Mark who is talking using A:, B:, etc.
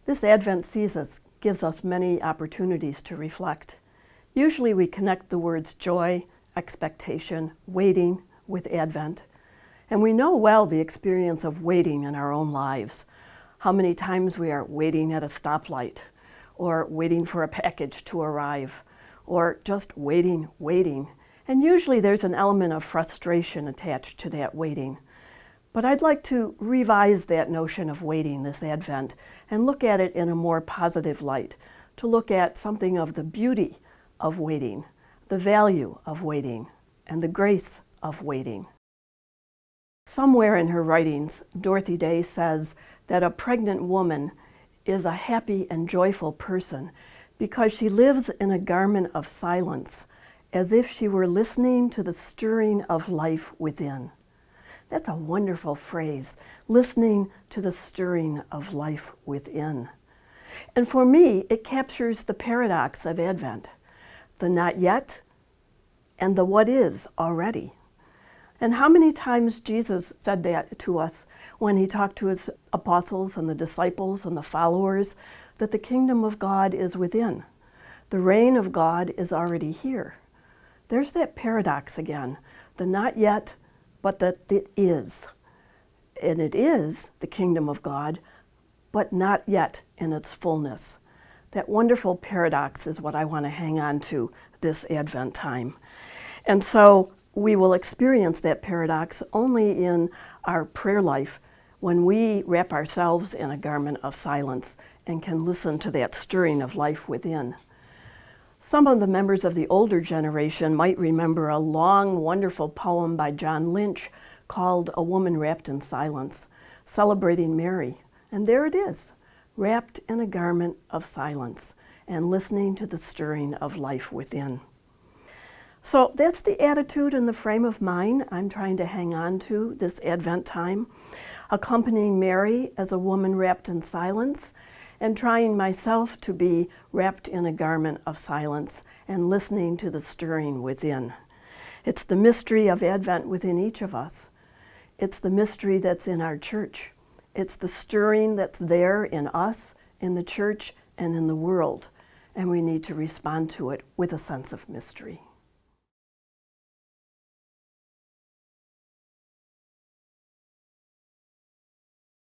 A: This Advent season gives us many opportunities to reflect. Usually we connect the words joy, expectation, waiting with Advent. And we know well the experience of waiting in our own lives. How many times we are waiting at a stoplight, or waiting for a package to arrive, or just waiting. And usually there's an element of frustration attached to that waiting. But I'd like to revise that notion of waiting this Advent and look at it in a more positive light, to look at something of the beauty of waiting, the value of waiting, and the grace of waiting. Somewhere in her writings, Dorothy Day says that a pregnant woman is a happy and joyful person because she lives in a garment of silence, as if she were listening to the stirring of life within. That's a wonderful phrase, listening to the stirring of life within. And for me, it captures the paradox of Advent, the not yet and the what is already. And how many times Jesus said that to us when he talked to his apostles and the disciples and the followers, that the kingdom of God is within. The reign of God is already here. There's that paradox again, the not yet, but that it is. And it is the kingdom of God, but not yet in its fullness. That wonderful paradox is what I want to hang on to this Advent time. And so we will experience that paradox only in our prayer life when we wrap ourselves in a garment of silence and can listen to that stirring of life within. Some of the members of the older generation might remember a long, wonderful poem by John Lynch called A Woman Wrapped in Silence, celebrating Mary. And there it is, wrapped in a garment of silence and listening to the stirring of life within. So that's the attitude and the frame of mind I'm trying to hang on to this Advent time, accompanying Mary as a woman wrapped in silence, and trying myself to be wrapped in a garment of silence and listening to the stirring within. It's the mystery of Advent within each of us. It's the mystery that's in our church. It's the stirring that's there in us, in the church, and in the world. And we need to respond to it with a sense of mystery.